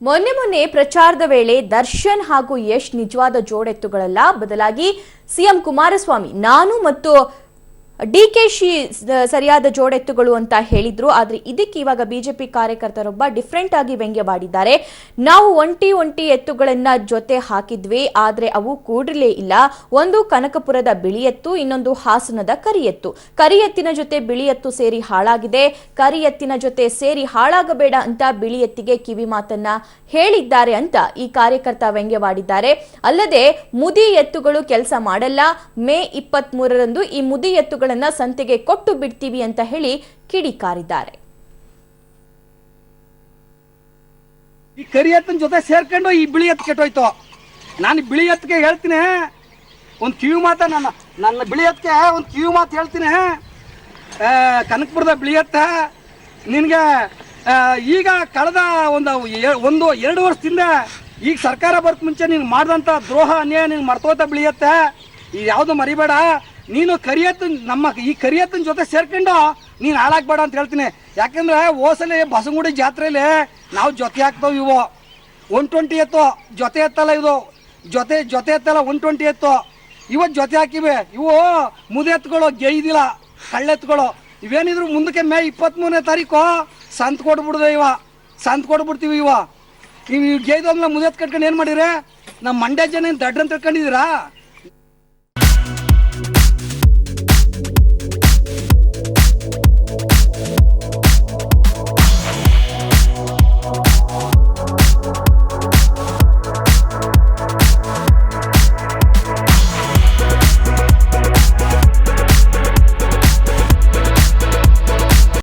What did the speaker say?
ಮೊನ್ನೆ ಪ್ರಚಾರದ ವೇಳೆ ದರ್ಶನ್ ಹಾಗೂ ಯಶ್ ನಿಜವಾದ ಜೋಡೆತ್ತುಗಳಲ್ಲ, ಬದಲಾಗಿ ಸಿಎಂ ಕುಮಾರಸ್ವಾಮಿ ನಾನು ಮತ್ತು ಡಿಕೆಶಿ ಸರಿಯಾದ ಜೋಡೆತ್ತುಗಳು ಅಂತ ಹೇಳಿದ್ರು. ಆದ್ರೆ ಇದಕ್ಕೆ ಇವಾಗ ಬಿಜೆಪಿ ಕಾರ್ಯಕರ್ತರೊಬ್ಬ ಡಿಫರೆಂಟ್ ಆಗಿ ವ್ಯಂಗ್ಯವಾಡಿದ್ದಾರೆ. ನಾವು ಒಂಟಿ ಎತ್ತುಗಳನ್ನ ಜೊತೆ ಹಾಕಿದ್ವಿ, ಆದ್ರೆ ಅವು ಕೂಡಲೇ ಇಲ್ಲ. ಒಂದು ಕನಕಪುರದ ಬಿಳಿ ಎತ್ತು, ಇನ್ನೊಂದು ಹಾಸನದ ಕರಿ ಎತ್ತು. ಕರಿ ಎತ್ತಿನ ಜೊತೆ ಬಿಳಿ ಎತ್ತು ಸೇರಿ ಹಾಳಾಗಿದೆ. ಕರಿ ಎತ್ತಿನ ಜೊತೆ ಸೇರಿ ಹಾಳಾಗಬೇಡ ಅಂತ ಬಿಳಿ ಎತ್ತಿಗೆ ಕಿವಿ ಮಾತನ್ನ ಹೇಳಿದ್ದಾರೆ ಅಂತ ಈ ಕಾರ್ಯಕರ್ತ ವ್ಯಂಗ್ಯವಾಡಿದ್ದಾರೆ. ಅಲ್ಲದೆ ಮುದಿ ಎತ್ತುಗಳು ಕೆಲಸ ಮಾಡಲ್ಲ, ಮೇ 23ರಂದು ಈ ಮುದಿ ಎತ್ತುಗಳ ಸಂತೆಗೆ ಕೊಟ್ಟು ಬಿಡ್ತೀವಿ ಅಂತ ಹೇಳಿ ಕಿಡಿಕಾರಿದ್ದಾರೆ. ಈ ಕರಿ ಎತ್ತಿನ ಜೊತೆ ಸೇರ್ಕೊಂಡು ಈ ಬಿಳಿ ಎತ್ತು ಕೆಟ್ಟೋಯ್ತು. ನಾನು ಬಿಳಿ ಎತ್ತಿಗೆ ಹೇಳ್ತೀನಿ ಒಂದು ಕಿವಿ ಮಾತ, ನನ್ನ ಬಿಳಿ ಎತ್ತಿಗೆ ಒಂದು ಕಿವಿ ಮಾತು ಹೇಳ್ತೀನಿ. ಕನಕಪುರದ ಬಿಳಿ ಎತ್ತ ನಿನಗೆ ಈಗ ಕಳೆದ ಒಂದು 2 ವರ್ಷದಿಂದ ಈಗ ಸರ್ಕಾರ ಬರೋಕ್ಕೆ ಮುಂಚೆ ನೀನು ಮಾಡಿದಂಥ ದ್ರೋಹ ಅನ್ಯಾಯ ನೀನು ಮರ್ತೋತ ಬಿಳಿ ಎತ್ತ, ಈಗ ಯಾವುದು ಮರಿಬೇಡ. ನೀನು ಕರಿಯತ್ತು ಈ ಕರಿಯತ್ತಿನ ಜೊತೆ ಸೇರ್ಕೊಂಡು ನೀನು ಹಾಳಾಗಬೇಡ ಅಂತ ಹೇಳ್ತೀನಿ. ಯಾಕೆಂದ್ರೆ ಓಸಲಿ ಬಸಂಗುಡಿ ಜಾತ್ರೆಯಲ್ಲಿ ನಾವು ಜೊತೆ ಹಾಕ್ತಾವೆ. ಇವು 120 ಎತ್ತು ಜೊತೆ ಎತ್ತಲ್ಲ, ಇದು ಜೊತೆ ಎತ್ತಲ್ಲ 120 ಎತ್ತು ಇವತ್ತು ಜೊತೆ ಹಾಕಿವೆ. ಇವು ಮುದಿ ಎತ್ತುಗಳು ಗೆಯ್ದಿಲ್ಲ, ಕಳ್ಳೆತ್ತುಗಳು. ಇವೇನಿದ್ರು ಮುಂದಕ್ಕೆ ಮೇ 23ನೇ ತಾರೀಕು ಸಂತ ಕೊಟ್ಬಿಡ್ತೀವಿ. ಇವು ಗೆಯ್ದೋಗ್ಲ ಮುದಿ ಎತ್ತು ಕಟ್ಕೊಂಡು ಏನು ಮಾಡಿರಿ? ನಮ್ಮ ಮಂಡ್ಯ ಜನ ದಡ್ಡ ಅಂತ ತಿಳ್ಕೊಂಡಿದ್ದೀರಾ?